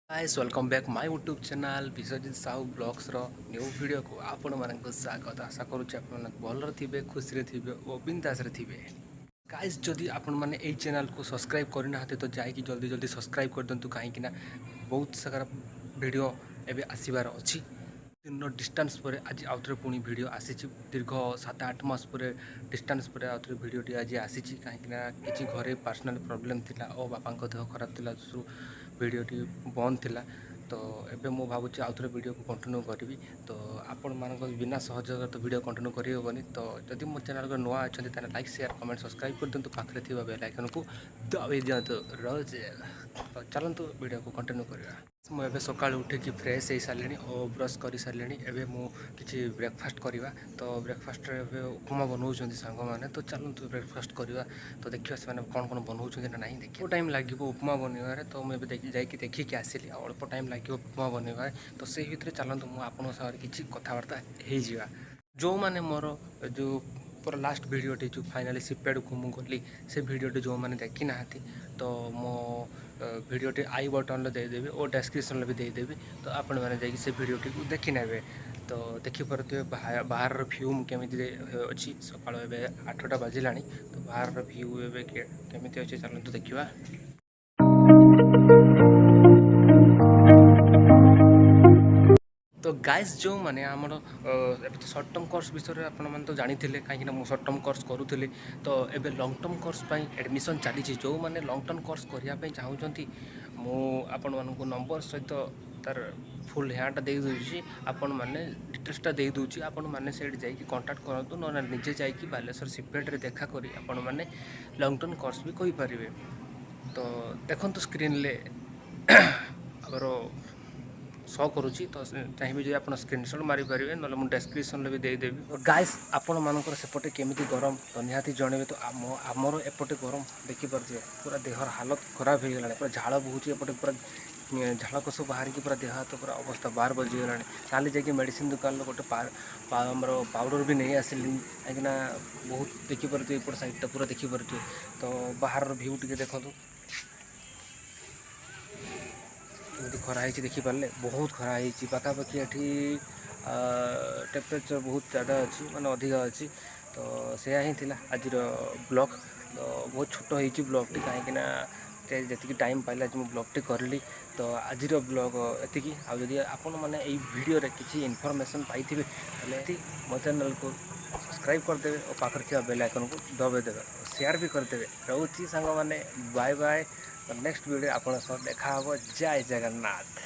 Guys welcome back my YouTube channel Biswajit Sahu blogs new video को आपण मानक स्वागत आशा करुच्चे आप भलर थे खुशी थे और बिंदास थे। गाइस जदि आपण मैंने यही चैनल को सब्सक्राइब करना तो जाकि जल्दी जल्दी सब्सक्राइब कर दिंतु कहीं बहुत सारा वीडियो एवं आसबार अच्छी दिन डिस्टेंस पर आज आउ थे पुणी भिड आसी दीर्घ 7-8 मास पर डिस्टेंस पर आउ थे भिडटी आज आसी कहीं कि घरे पर्सनाल प्रोब्लेम थिला और बापा देह खराब थिला भिडटी बंद थिला। तो एबे मु भावुची आउ थे वीडियो को कंटिन्यू करी। तो आपण मान बिना सहयोग तो वीडियो कंटिन्यू करहबनी। तो जदि मो चैनल को नुआ अच्छा तो लाइक शेयर कमेंट सब्सक्राइब कर दिंतु पाखे थी बेल आइकन को दबाई दिंतु रोज। तो चलतु वीडियो को कंटिन्यू करवा। मुझे सकाल उठिकी फ्रेश हो सारे और ब्रश कर सारे एवं मुझे ब्रेकफास्ट करवा। तो ब्रेकफास्ट उपमा बनाऊँ सांग मैंने तो चलतु ब्रेकफास्ट करवा। तो देखिए से कौन कौन बनाऊँ ना नहीं देखिए टाइम लगे उपमा बनवार। तो मुझे जाकि देखिकी आसली अल्प टाइम लगे उपमा बनवार। तो से भितर चलतु मुझे किसी कथबार्ता हो जो मैंने मोर जो पूरा लास्ट वीडियोटी जो फाइनाली सिपेड को मुझे गली से वीडियोटी जो मैंने देखी ना तो मो वीडियोटी आई बटन देदेवी और डेस्क्रिप्शन भी देदेवी। तो आपण मैंने जाकि से वीडियोटी को देखी ने। तो देखिपे बाहर भ्यू केमी अच्छी सका 8टा बाजिला। तो बाहर भ्यू एमती अच्छे चलते देखा। तो गाइस जो मैंने आमर तो सर्ट टर्म कोर्स विषय आपने तो जानी थे कहीं सर्ट टर्म कोर्स करूली। तो एबे लॉन्ग टर्म कोर्स एडमिशन चली जो मैंने लॉन्ग टर्म कोर्स करने चाहूँगी मुझे नंबर सहित तार फुल ह्याटा दे दूसरी आपण मैंने डिटेल्सटा दे दूसरी आपण मैंने से कंटाक्ट करूँ ना निजे जाकि बालेश्वर सिपेट देखा करी आपण मैंने लॉन्ग टर्म कोर्स भी करें। तो देखो स्क्रीन ले आवर शो करुच्ची। तो चाहिए जो आप स्क्रीनशॉट मारी पारे ना मुझे डेस्क्रिप्शन भी देदेवी। और गाइस आपण मानकर सेपटे केमी गरम तो निहाती जनइबे। तो आमर एपटे गरम देखिपे पूरा देहर हालत खराब हो गला पूरा झाड़ बोची एपटे पूरा झाड़कस बाहर की पूरा देह हाथ पूरा अवस्था बाहर बजिगला। काली जाकि मेडिसिन दुकान गोटे आमर पाउडर भी नहीं आसिली कहीं बहुत देखिपे एपट साइडटा पूरा देखिपे। तो बाहर भ्यू टे देखो खरा है देखिपारे बहुत खरा है पाखापाखि ये टेम्परेचर बहुत ज़्यादा अच्छी माने अधिका अच्छी। तो सैया ही थिला आज ब्लॉग। तो बहुत छोट हो ब्लॉगटी कहीं जी टाइम पाइला जो ब्लॉगटी करली। तो आज ब्लॉग एति आदि आपण मैंने यही वीडियो किसी इनफॉरमेशन पाई मो चैनल को सब्सक्राइब करदे और पाखर थी बेल आइकन को दबाईदेवे शेयर भी करदे। रोची सांग मैंने बाय बाय। नेक्स्ट वीडियो आप देखा जय जगन्नाथ।